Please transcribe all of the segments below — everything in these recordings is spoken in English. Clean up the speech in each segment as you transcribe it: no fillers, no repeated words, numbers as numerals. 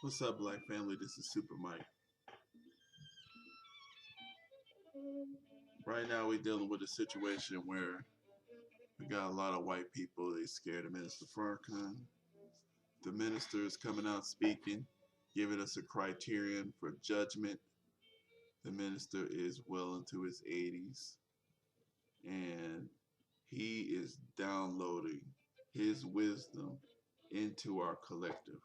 What's up, Black family? This is Super Mike. Right now, we're dealing with a situation where we got a lot of white people. They scared of Minister Farrakhan. The minister is coming out speaking, giving us a criterion for judgment. The minister is well into his 80s, and he is downloading his wisdom into our collective.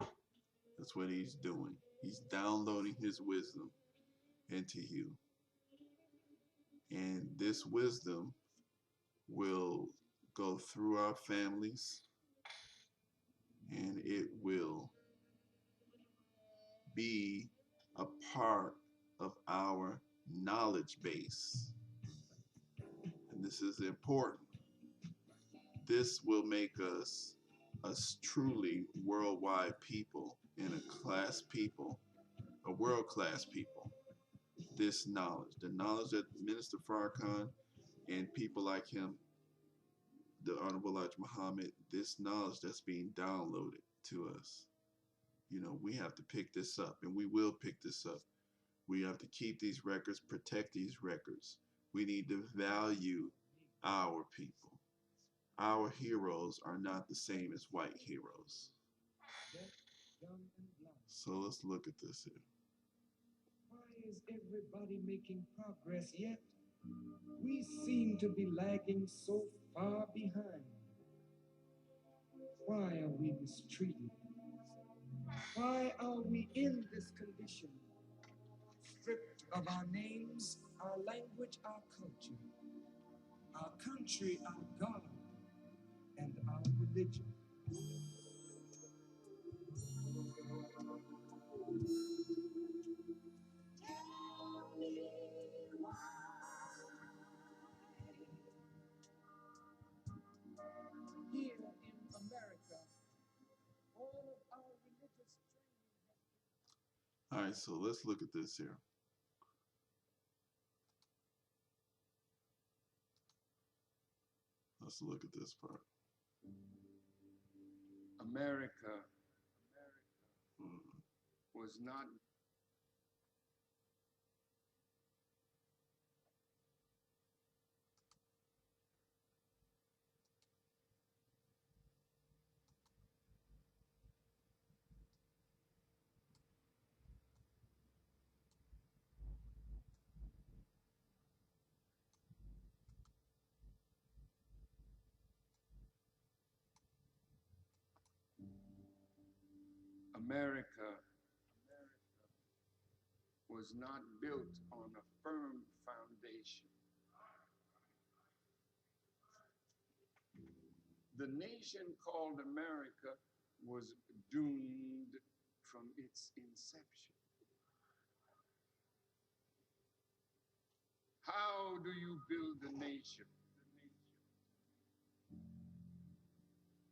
That's what he's doing. He's downloading his wisdom into you. And this wisdom will go through our families, and it will be a part of our knowledge base. And this is important. This will make us a truly worldwide people and a class people, a world class people. This knowledge, the knowledge that Minister Farrakhan and people like him, the Honorable Elijah Muhammad, this knowledge that's being downloaded to us. You know, we have to pick this up, and we will pick this up. We have to keep these records, protect these records. We need to value our people. Our heroes are not the same as white heroes. So let's look at this here. Why is everybody making progress yet? We seem to be lagging so far behind. Why are we mistreated? Why are we in this condition? Stripped of our names, our language, our culture, our country, our God, and our religion. Tell me why. Here in America, all of our religious training. All right, so let's look at this here. Let's look at this part. America was not America was not built on a firm foundation. The nation called America was doomed from its inception. How do you build a nation?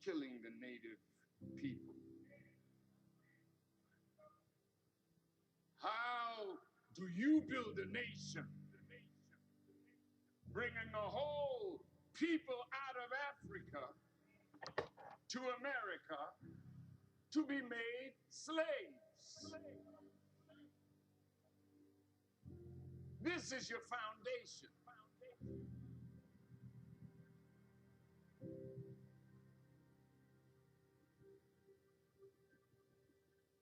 Killing the native people. How do you build a nation? Bringing a whole people out of Africa to America to be made slaves. This is your foundation.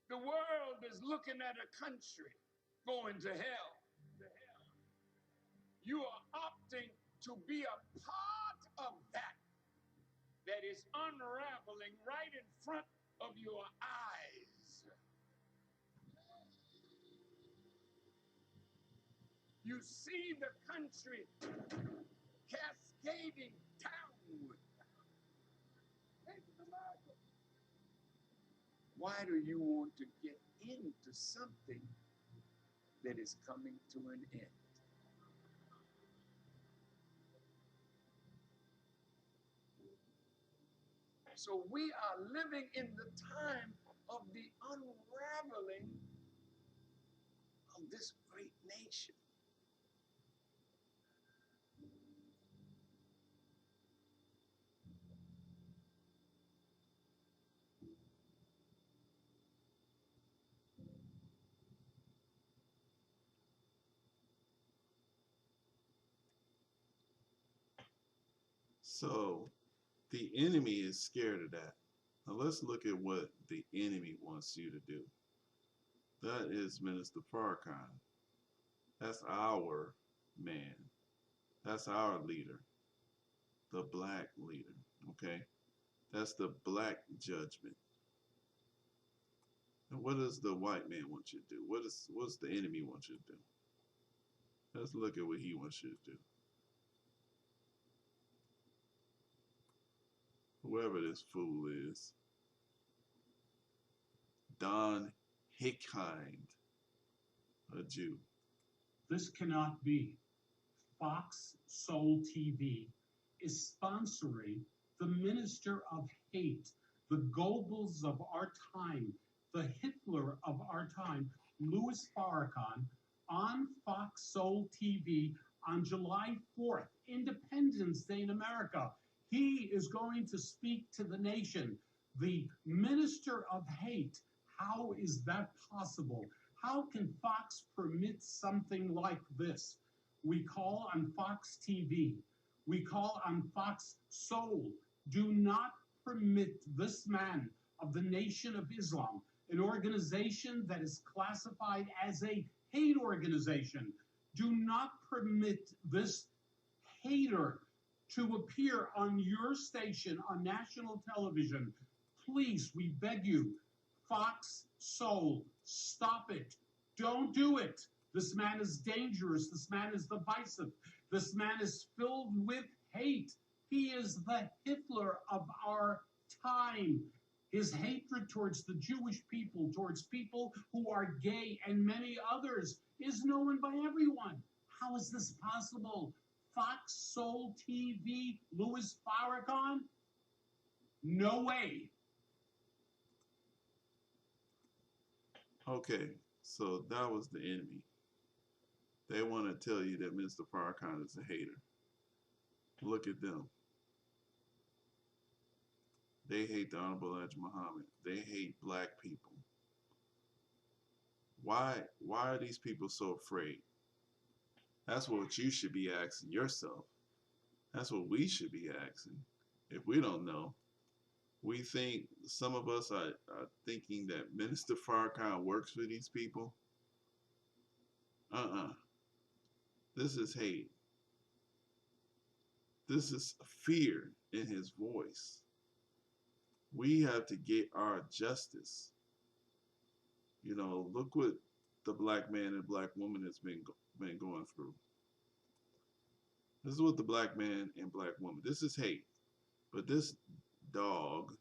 The world is looking at a country going to hell. You are opting to be a part of that is unraveling right in front of your eyes. You see the country cascading downward. Why do you want to get into something that is coming to an end? So we are living in the time of the unraveling of this great nation. So the enemy is scared of that. Now let's look at what the enemy wants you to do. That is Minister Farrakhan. That's our man. That's our leader, the black leader. Okay? That's the black judgment. And what does the white man want you to do? What's the enemy want you to do? Let's look at what he wants you to do. Whoever this fool is, Don Hickhind, a Jew. This cannot be. Fox Soul TV is sponsoring the minister of hate, the Goebbels of our time, the Hitler of our time, Louis Farrakhan, on Fox Soul TV on July 4th, Independence Day in America. He is going to speak to the nation. The minister of hate. How is that possible? How can Fox permit something like this? We call on Fox TV. We call on Fox Soul. Do not permit this man of the Nation of Islam, an organization that is classified as a hate organization. Do not permit this hater to appear on your station on national television. Please, we beg you, Fox Soul, stop it. Don't do it. This man is dangerous. This man is divisive. This man is filled with hate. He is the Hitler of our time. His hatred towards the Jewish people, towards people who are gay, and many others is known by everyone. How is this possible? Fox Soul TV, Louis Farrakhan? No way. Okay, so that was the enemy. They want to tell you that Mr. Farrakhan is a hater. Look at them. They hate the Honorable Elijah Muhammad. They hate black people. Why are these people so afraid? That's what you should be asking yourself. That's what we should be asking. If we don't know, we think some of us are thinking that Minister Farrakhan works for these people. This is hate. This is fear in his voice. We have to get our justice. You know, look what the black man and black woman has been going through. This is what the black man and black woman. This is hate. But this dog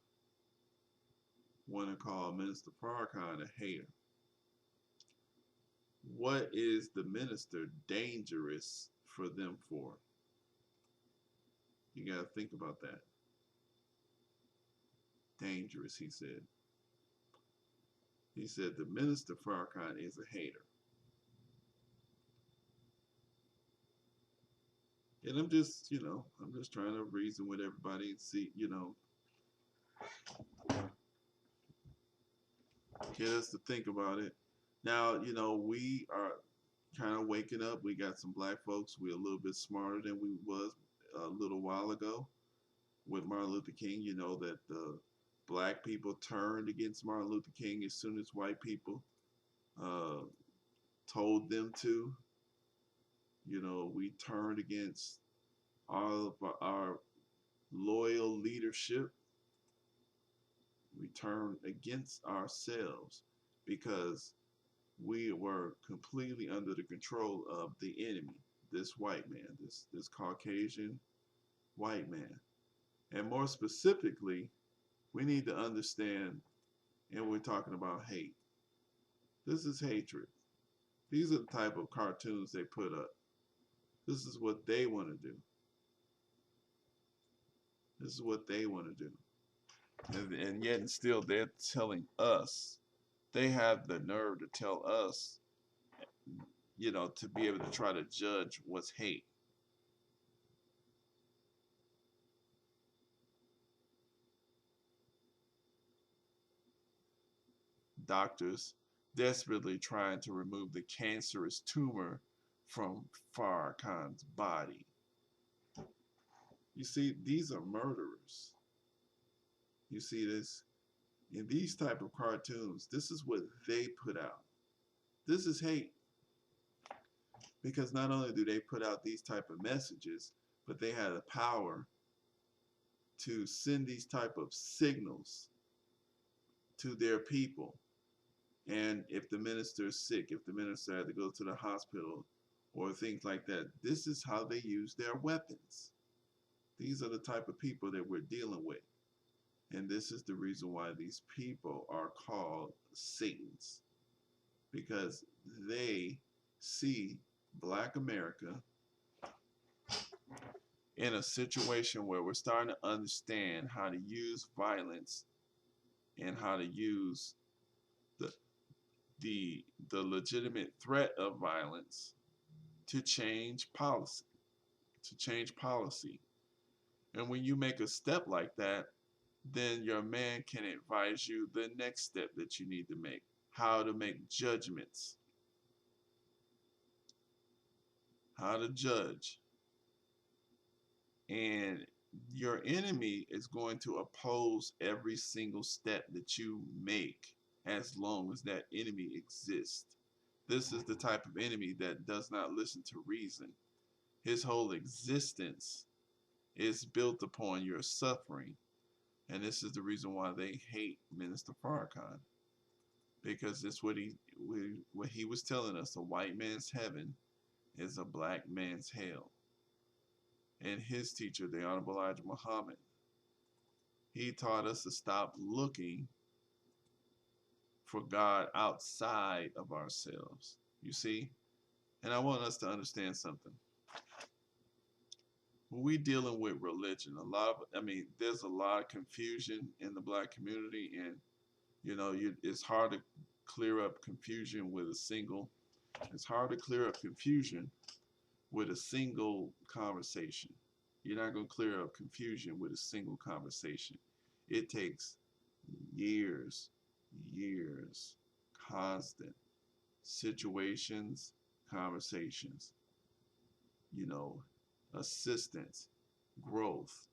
want to call Minister Farrakhan a hater. What is the minister dangerous for them for? You got to think about that. Dangerous, he said. He said the Minister Farrakhan is a hater. And I'm just trying to reason with everybody and see, get us to think about it. Now, we are kind of waking up. We got some black folks. We're a little bit smarter than we was a little while ago with Martin Luther King. You know that the black people turned against Martin Luther King as soon as white people told them to. We turned against all of our loyal leadership. We turned against ourselves because we were completely under the control of the enemy, this white man, this Caucasian white man. And more specifically, we need to understand, and we're talking about hate. This is hatred. These are the type of cartoons they put up. This is what they want to do. This is what they want to do. And yet and still they're telling us, they have the nerve to tell us, to be able to try to judge what's hate. Doctors desperately trying to remove the cancerous tumor from Farrakhan's body. You see, these are murderers. You see this in these type of cartoons. This is what they put out. This is hate, because not only do they put out these type of messages, but they have the power to send these type of signals to their people. And if the minister is sick, if the minister had to go to the hospital or things like that, this is how they use their weapons. These are the type of people that we're dealing with. And this is the reason why these people are called Satans, because they see Black America in a situation where we're starting to understand how to use violence and how to use the the legitimate threat of violence to change policy, to change policy. And when you make a step like that, then your man can advise you the next step that you need to make, how to make judgments, how to judge. And your enemy is going to oppose every single step that you make as long as that enemy exists. This is the type of enemy that does not listen to reason. His whole existence is built upon your suffering. And this is the reason why they hate Minister Farrakhan. Because it's what he was telling us: a white man's heaven is a black man's hell. And his teacher, the Honorable Elijah Muhammad, he taught us to stop looking for God outside of ourselves. You see? And I want us to understand something. When we dealing with religion, there's a lot of confusion in the Black community, and it's hard to clear up confusion with a single. It's hard to clear up confusion with a single conversation. You're not going to clear up confusion with a single conversation. It takes years, constant situations, conversations, assistance, growth.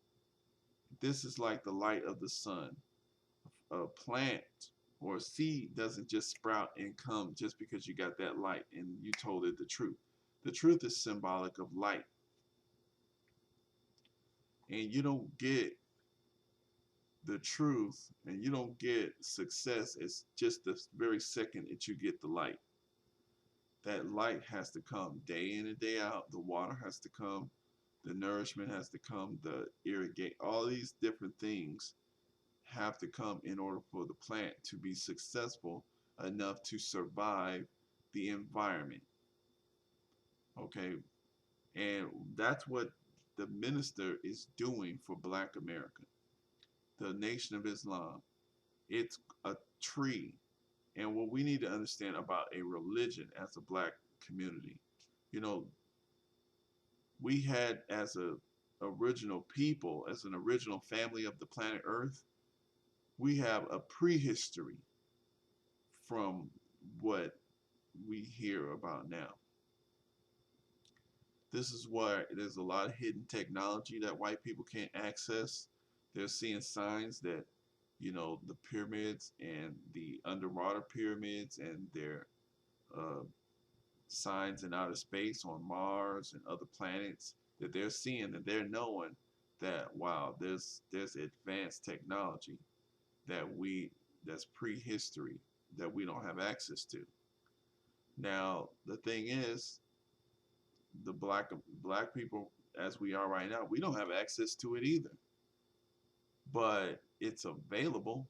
This is like the light of the sun. A plant or a seed doesn't just sprout and come just because you got that light and you told it the truth. The truth is symbolic of light. And you don't get the truth and you don't get success as just the very second that you get the light. That light has to come day in and day out. The water has to come. The nourishment has to come. The irrigate, all these different things have to come in order for the plant to be successful enough to survive the environment. Okay. And that's what the minister is doing for Black America, the Nation of Islam. It's a tree. And what we need to understand about a religion as a Black community, we had as a original people, as an original family of the planet Earth, we have a prehistory from what we hear about now. This is why there's a lot of hidden technology that white people can't access. They're seeing signs that, the pyramids and the underwater pyramids and their signs in outer space on Mars and other planets, that they're seeing, that they're knowing that, wow, there's advanced technology that's prehistory that we don't have access to. Now, the thing is, the black people as we are right now, we don't have access to it either. But it's available.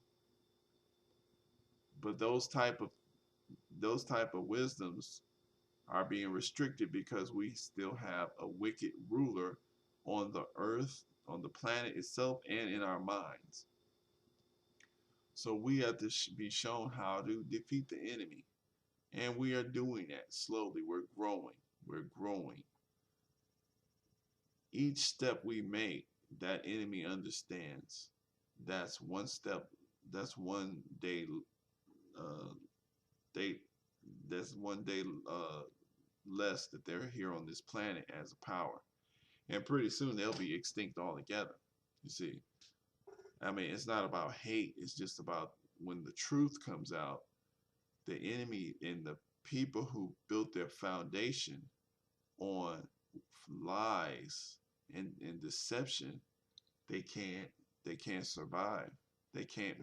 But those type of wisdoms are being restricted because we still have a wicked ruler on the earth, on the planet itself, and in our minds. So we have to be shown how to defeat the enemy. And we are doing that slowly. We're growing. We're growing. Each step we make, that enemy understands. That's one step. That's one day. They. That's one day less that they're here on this planet as a power. And pretty soon they'll be extinct altogether. You see, I mean, it's not about hate. It's just about when the truth comes out, the enemy and the people who built their foundation on lies and deception, they can't they can't survive. They can't.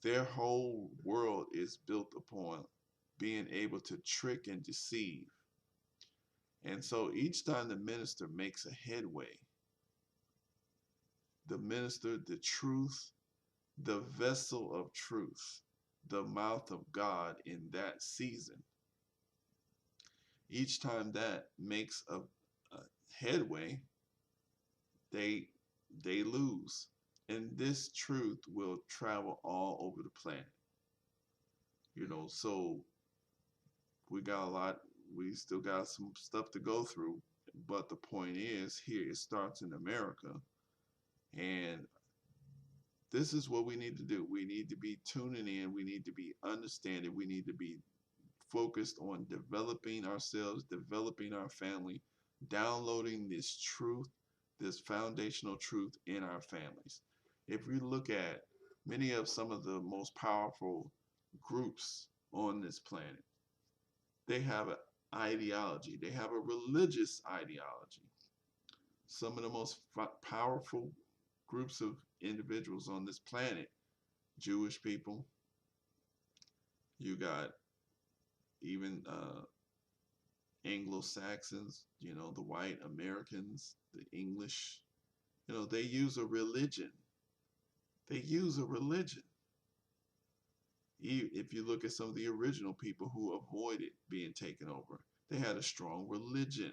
Their whole world is built upon being able to trick and deceive. And so each time the minister makes a headway, the minister, the truth, the vessel of truth, the mouth of God in that season, each time that makes a headway, they they lose. And this truth will travel all over the planet. So we got a lot, we still got some stuff to go through. But the point is, here it starts in America. And this is what we need to do. We need to be tuning in. We need to be understanding. We need to be focused on developing ourselves, developing our family, downloading this truth, this foundational truth in our families. If we look at many of some of the most powerful groups on this planet, they have an ideology, they have a religious ideology. Some of the most powerful groups of individuals on this planet, Jewish people, you got even Anglo-Saxons, the white Americans, the English, they use a religion. They use a religion. If you look at some of the original people who avoided being taken over, they had a strong religion,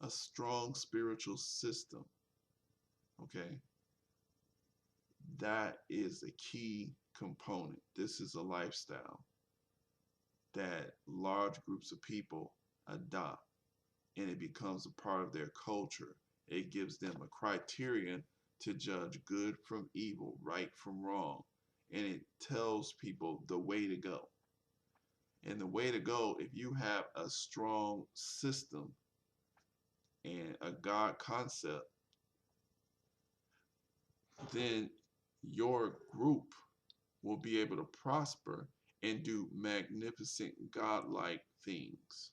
a strong spiritual system. Okay? That is a key component. This is a lifestyle that large groups of people adopt, and it becomes a part of their culture. It gives them a criterion to judge good from evil, right from wrong, and it tells people the way to go. And the way to go, if you have a strong system and a God concept, then your group will be able to prosper and do magnificent godlike things.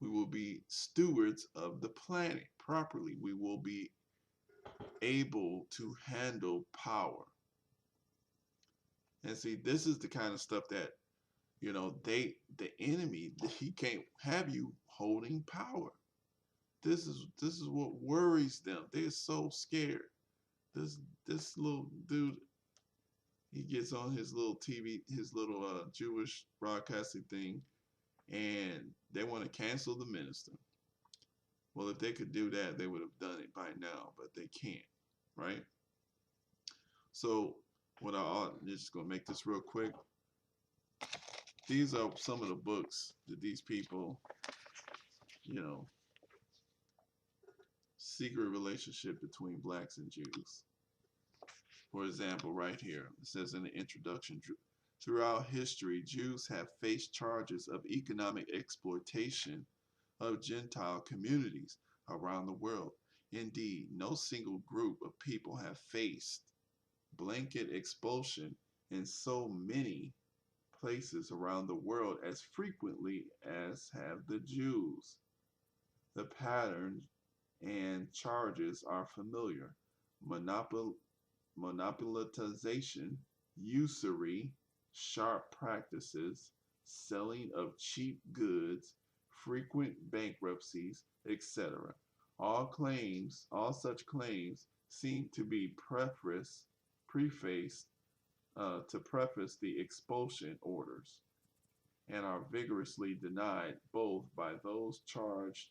We will be stewards of the planet properly. We will be able to handle power. And see, this is the kind of stuff that, the enemy, he can't have you holding power. This is what worries them. They're so scared. This little dude, he gets on his little TV, his little Jewish broadcasting thing, and they want to cancel the minister. Well, if they could do that, they would have done it by now, but they can't, right? So, I'm just gonna make this real quick. These are some of the books that these people, secret relationship between blacks and Jews. For example, right here, it says in the introduction, throughout history, Jews have faced charges of economic exploitation of Gentile communities around the world. Indeed, no single group of people have faced blanket expulsion in so many places around the world as frequently as have the Jews. The patterns and charges are familiar. Monopolization, usury, sharp practices, selling of cheap goods, frequent bankruptcies, etc. All such claims seem to be prefaced to preface the expulsion orders, and are vigorously denied both by those charged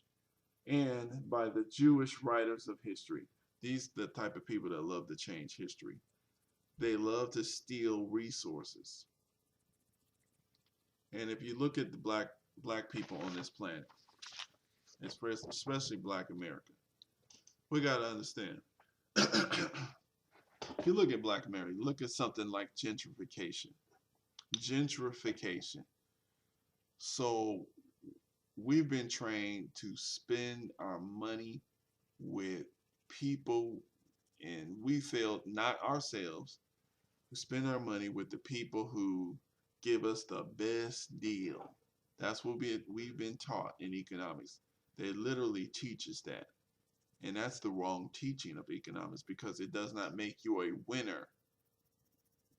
and by the Jewish writers of history. These are the type of people that love to change history. They love to steal resources. And if you look at the black people on this planet, especially black America, we got to understand. If you look at black America, look at something like gentrification. Gentrification. So we've been trained to spend our money with people, and we failed not ourselves. We spend our money with the people who give us the best deal. That's what we've been taught in economics. They literally teach us that. And that's the wrong teaching of economics because it does not make you a winner.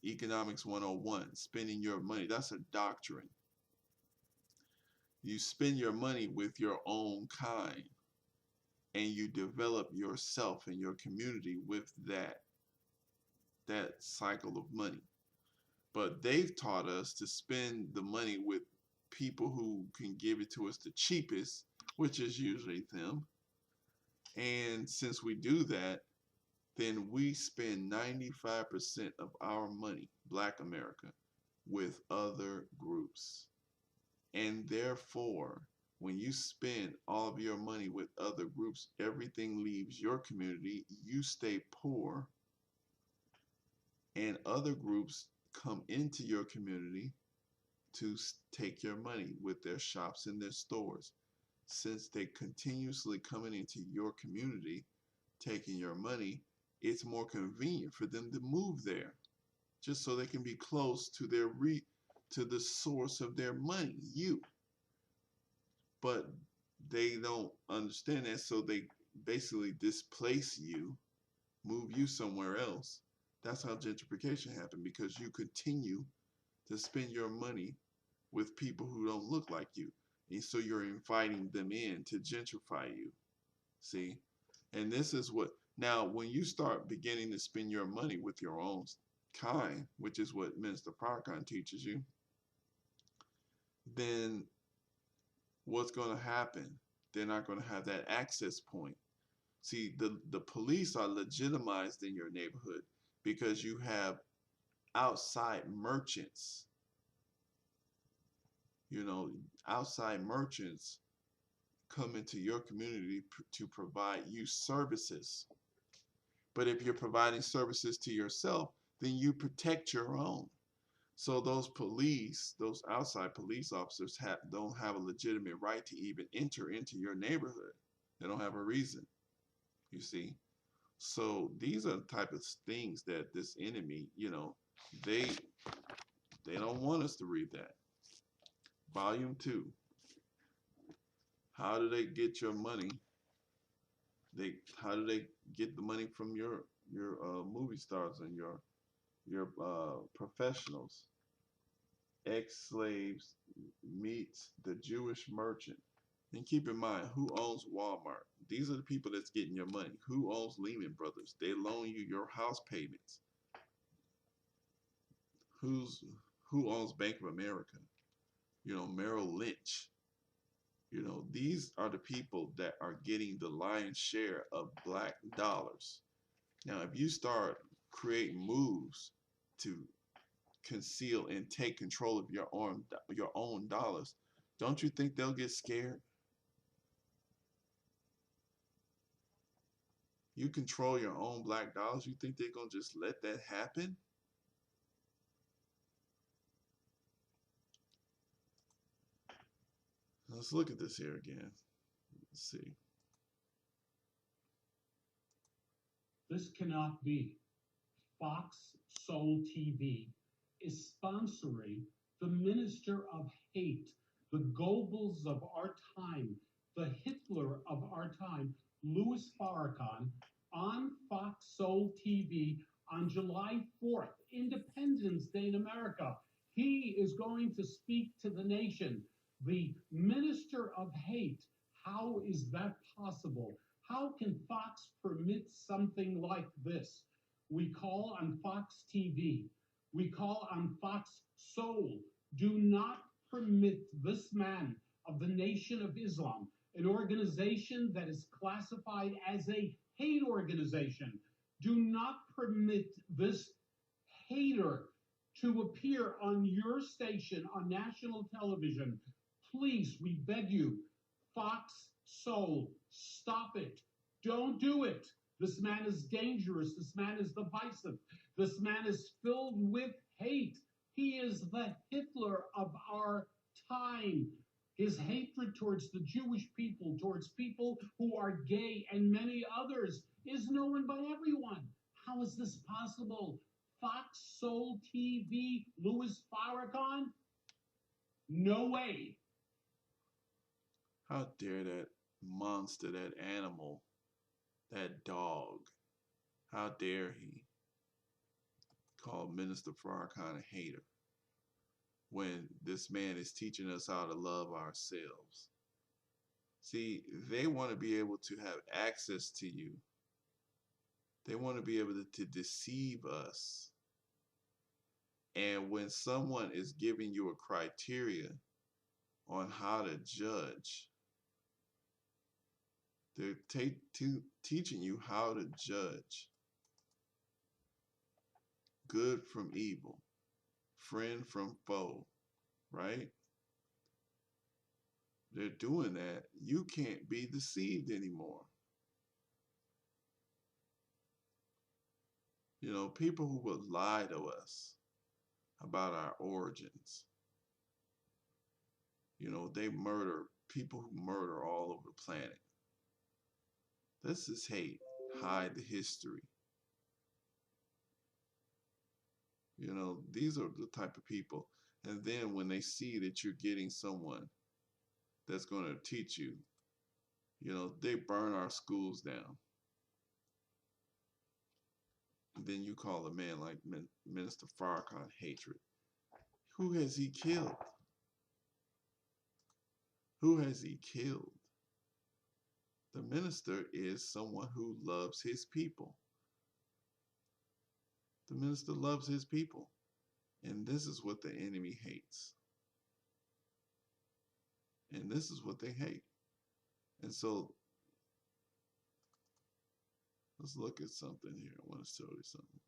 Economics 101, spending your money, that's a doctrine. You spend your money with your own kind and you develop yourself and your community with that cycle of money. But they've taught us to spend the money with people who can give it to us the cheapest, which is usually them. And since we do that, then we spend 95% of our money, Black America, with other groups. And therefore, when you spend all of your money with other groups, everything leaves your community, you stay poor, and other groups come into your community to take your money with their shops and their stores. Since they continuously coming into your community, taking your money, it's more convenient for them to move there, just so they can be close to to the source of their money, you. But they don't understand that, so they basically displace you, move you somewhere else. That's how gentrification happened, because you continue to spend your money with people who don't look like you. And so you're inviting them in to gentrify you. See? And this is what, now when you start beginning to spend your money with your own kind, which is what Minister Farrakhan teaches you, then what's going to happen? They're not going to have that access point. See, the police are legitimized in your neighborhood because you have outside merchants. You know, outside merchants come into your community to provide you services. But if you're providing services to yourself, then you protect your own. So those police, those outside police officers don't have a legitimate right to even enter into your neighborhood. They don't have a reason, you see. So these are the type of things that this enemy, they they don't want us to read that. Volume 2. How do they get your money? How do they get the money from your movie stars and your professionals? Ex-slaves meets the Jewish merchant. And keep in mind, who owns Walmart? These are the people that's getting your money. Who owns Lehman Brothers? They loan you your house payments. Who owns Bank of America? Merrill Lynch. These are the people that are getting the lion's share of black dollars. Now, if you start creating moves to conceal and take control of your own dollars, don't you think they'll get scared? You control your own black dollars. You think they're gonna just let that happen? Let's look at this here again. Let's see. This cannot be. Fox Soul TV is sponsoring the Minister of Hate, the Goebbels of our time, the Hitler of our time, Louis Farrakhan, on Fox Soul TV on July 4th, Independence Day in America. He is going to speak to the nation. The Minister of Hate. How is that possible? How can Fox permit something like this? We call on Fox TV. We call on Fox Soul. Do not permit this man of the Nation of Islam, an organization that is classified as a hate organization. Do not permit this hater to appear on your station on national television. Please, we beg you, Fox Soul, stop it. Don't do it. This man is dangerous. This man is divisive. This man is filled with hate. He is the Hitler of our time. His hatred towards the Jewish people, towards people who are gay and many others, is known by everyone. How is this possible? Fox Soul TV, Louis Farrakhan? No way. How dare that monster, that animal, that dog, how dare he call Minister Farrakhan a hater when this man is teaching us how to love ourselves? See, they want to be able to have access to you. They want to be able to deceive us. And when someone is giving you a criteria on how to judge, they're teaching you how to judge good from evil, friend from foe, right? They're doing that. You can't be deceived anymore. You know, people who will lie to us about our origins. You know, they murder people who murder all over the planet. This is hate. Hide the history. You know, these are the type of people. And then when they see that you're getting someone that's going to teach you, you know, they burn our schools down. And then you call a man like Minister Farrakhan hatred. Who has he killed? Who has he killed? The minister is someone who loves his people. The minister loves his people. And this is what the enemy hates. And this is what they hate. And so, let's look at something here. I want to show you something.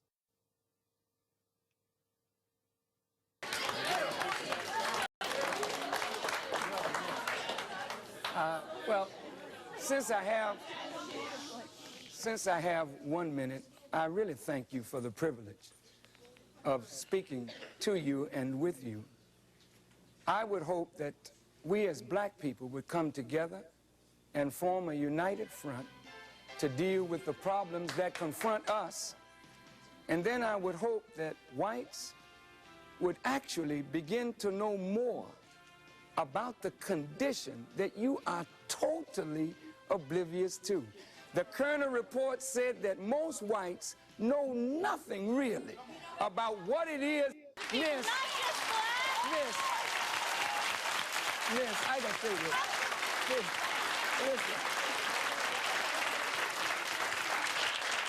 Well, since I have 1 minute, I really thank you for the privilege of speaking to you and with you. I would hope that we as black people would come together and form a united front to deal with the problems that confront us. And then I would hope that whites would actually begin to know more about the condition that you are totally oblivious to. The Kerner report said that most whites know nothing really about what it is. Miss, I can say this.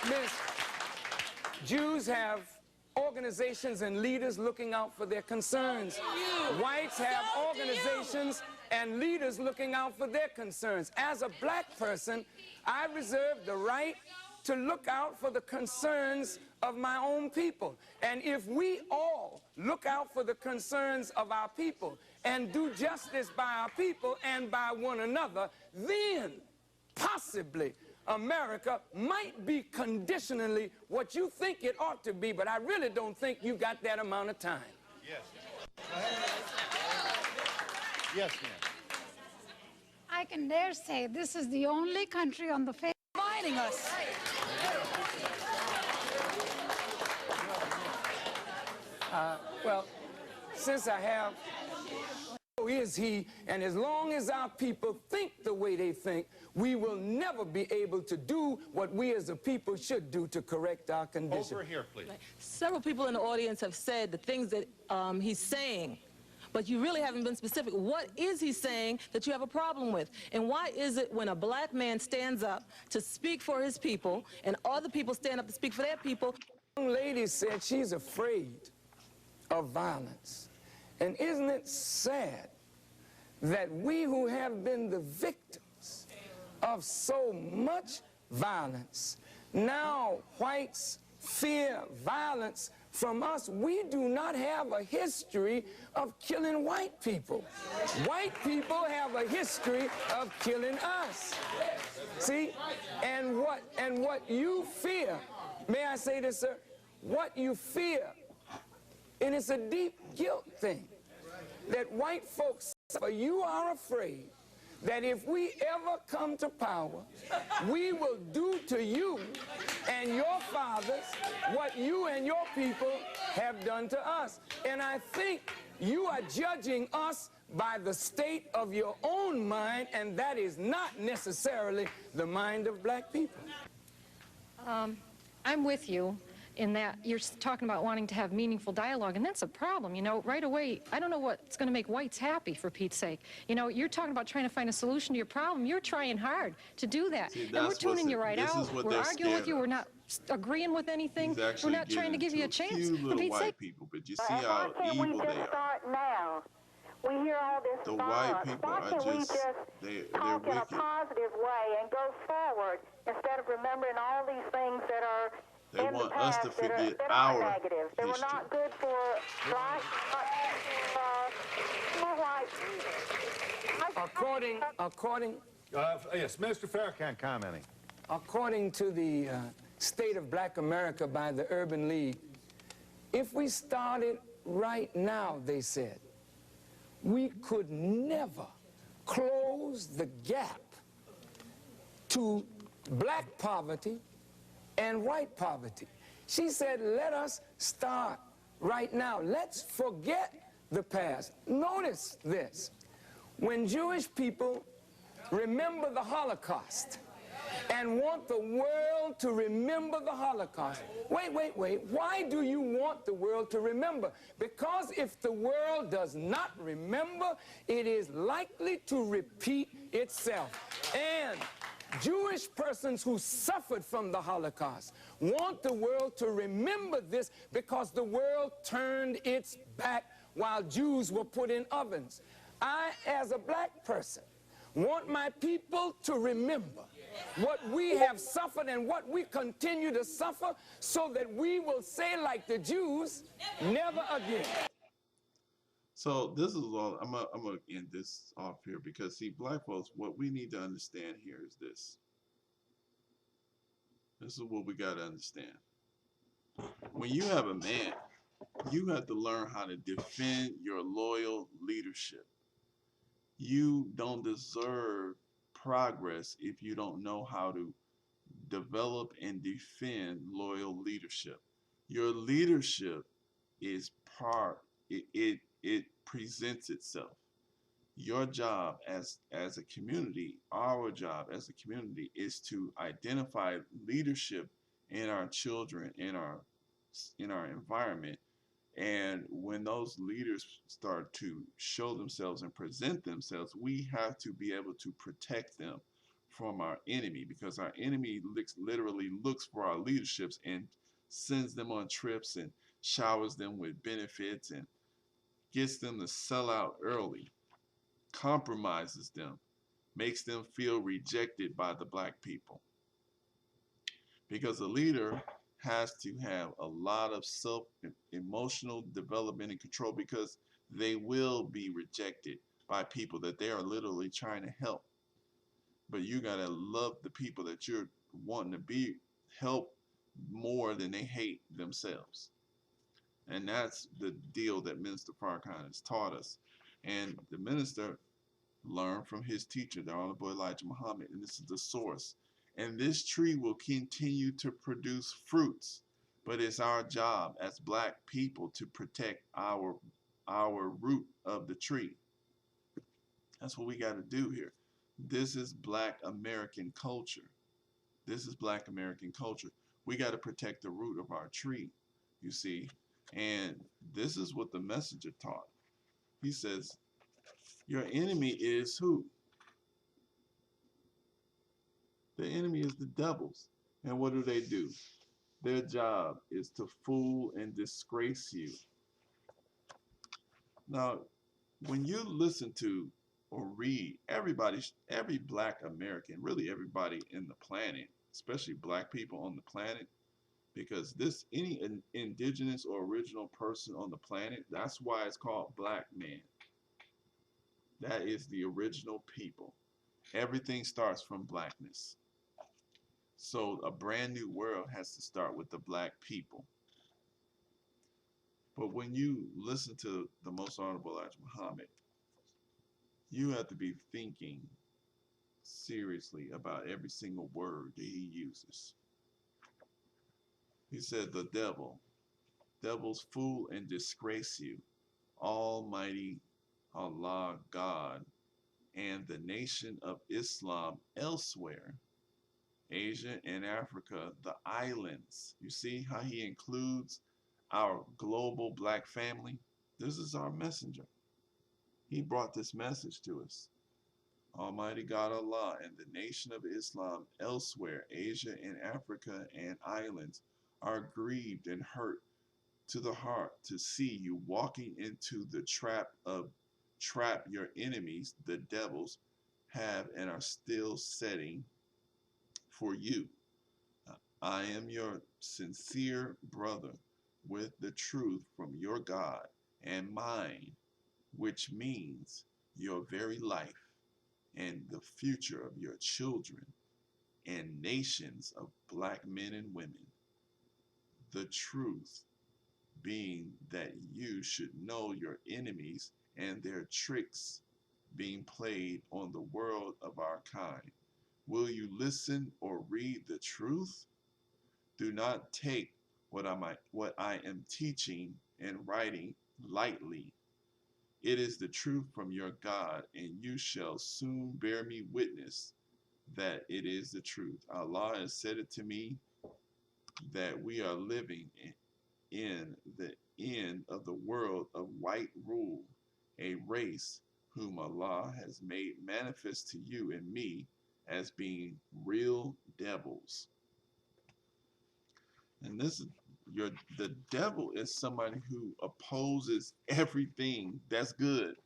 Miss, Jews have organizations and leaders looking out for their concerns. Whites have organizations and leaders looking out for their concerns. As a black person, I reserve the right to look out for the concerns of my own people. And if we all look out for the concerns of our people and do justice by our people and by one another, then possibly America might be conditionally what you think it ought to be, but I really don't think you got that amount of time. Yes. Yes, ma'am. I can dare say this is the only country on the face reminding us. Well, since I have, who is he, and as long as our people think the way they think, we will never be able to do what we as a people should do to correct our condition. Over here, please. Several people in the audience have said the things that he's saying, but you really haven't been specific. What is he saying that you have a problem with? And why is it when a black man stands up to speak for his people and other people stand up to speak for their people? The young lady said she's afraid of violence. And isn't it sad that we who have been the victims of so much violence, now whites fear violence from us? We do not have a history of killing white people. White people have a history of killing us. See? And what you fear, may I say this, sir? What you fear, and it's a deep guilt thing. that white folks suffer, you are afraid that if we ever come to power, we will do to you and your fathers what you and your people have done to us. And I think you are judging us by the state of your own mind, and that is not necessarily the mind of black people. I'm with you in that you're talking about wanting to have meaningful dialogue, and that's a problem. You know, right away, I don't know what's going to make whites happy, for Pete's sake. You know, you're talking about trying to find a solution to your problem. You're trying hard to do that. See, and we're tuning you right out. We're arguing with you. We're not agreeing with anything. We're not trying to give you a chance. For Pete's sake. People, but you see how evil they are. Start now? We hear all this The violence. white people Why are can't we just, they're talk in wicked. a positive way and go forward instead of remembering all these things that are They in want the past us to that forget are our negative. They were history. not good for black, for white. Yes, Minister Farrakhan commenting. According to the State of Black America by the Urban League, if we started right now, they said, we could never close the gap to black poverty and white poverty. She said, let us start right now. Let's forget the past. Notice this. When Jewish people remember the Holocaust and want the world to remember the Holocaust. Wait. Why do you want the world to remember? Because if the world does not remember, it is likely to repeat itself. And Jewish persons who suffered from the Holocaust want the world to remember this because the world turned its back while Jews were put in ovens. I, as a black person, want my people to remember what we have suffered and what we continue to suffer so that we will say like the Jews, never again. So this is all, I'm gonna end this off here because see, black folks, what we need to understand here is this. This is what we gotta understand. When you have a man, you have to learn how to defend your loyal leadership. You don't deserve progress if you don't know how to develop and defend loyal leadership. Your leadership is it presents itself. Your job as a community, our job as a community is to identify leadership in our children, in our environment. And when those leaders start to show themselves and present themselves, we have to be able to protect them from our enemy, because our enemy literally looks for our leaderships and sends them on trips and showers them with benefits and gets them to sell out early, compromises them, makes them feel rejected by the black people. Because a leader has to have a lot of emotional development and control, because they will be rejected by people that they are literally trying to help. But you gotta love the people that you're wanting to help more than they hate themselves. And that's the deal that Minister Farrakhan has taught us. And the minister learned from his teacher, the Honorable Elijah Muhammad, and this is the source. And this tree will continue to produce fruits, but it's our job as black people to protect our root of the tree. That's what we got to do here. This is black American culture. This is black American culture. We got to protect the root of our tree, you see. And this is what the messenger taught. He says, your enemy is who? The enemy is the devils. And what do? Their job is to fool and disgrace you. Now, when you listen to or read every black American, really everybody in the planet, especially black people on the planet, because any indigenous or original person on the planet, that's why it's called black man. That is the original people. Everything starts from blackness. So a brand new world has to start with the black people. But when you listen to the Most Honorable Elijah Muhammad, you have to be thinking seriously about every single word that he uses. He said, the devils fool and disgrace you, Almighty Allah God, and the nation of Islam elsewhere, Asia and Africa, the islands. You see how he includes our global black family? This is our messenger. He brought this message to us. Almighty God Allah and the nation of Islam elsewhere, Asia and Africa and islands, are grieved and hurt to the heart to see you walking into the trap your enemies, the devils, have and are still setting for you. I am your sincere brother with the truth from your God and mine, which means your very life and the future of your children and nations of black men and women. The truth being that you should know your enemies and their tricks being played on the world of our kind. Will you listen or read the truth? Do not take what I am teaching and writing lightly. It is the truth from your God, and you shall soon bear me witness that it is the truth. Allah has said it to me that we are living in the end of the world of white rule, a race whom Allah has made manifest to you and me as being real devils. And this is the devil is somebody who opposes everything that's good.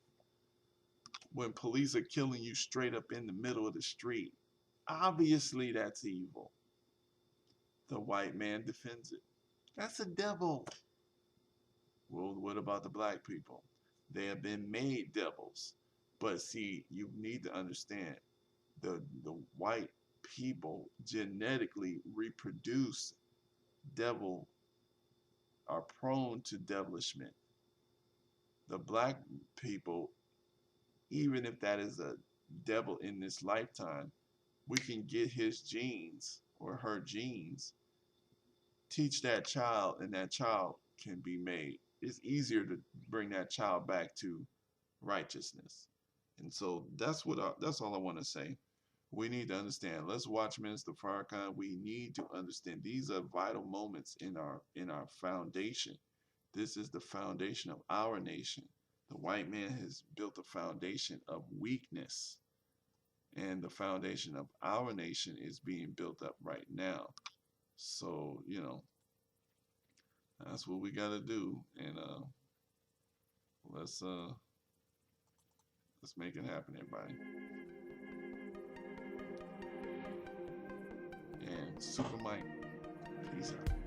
When police are killing you straight up in the middle of the street, obviously that's evil. The white man defends it. That's a devil. Well, what about the black people? They have been made devils. But see, you need to understand the white people genetically reproduce devil, are prone to devilishment. The black people, even if that is a devil in this lifetime, we can get his genes or her genes, teach that child, and that child can be made. It's easier to bring that child back to righteousness. And so that's all I want to say. We need to understand. Let's watch Minister Farrakhan. We need to understand these are vital moments in our foundation. This is the foundation of our nation. The white man has built a foundation of weakness, and the foundation of our nation is being built up right now. So, that's what we got to do, and let's make it happen, everybody. And Super Mike, peace out.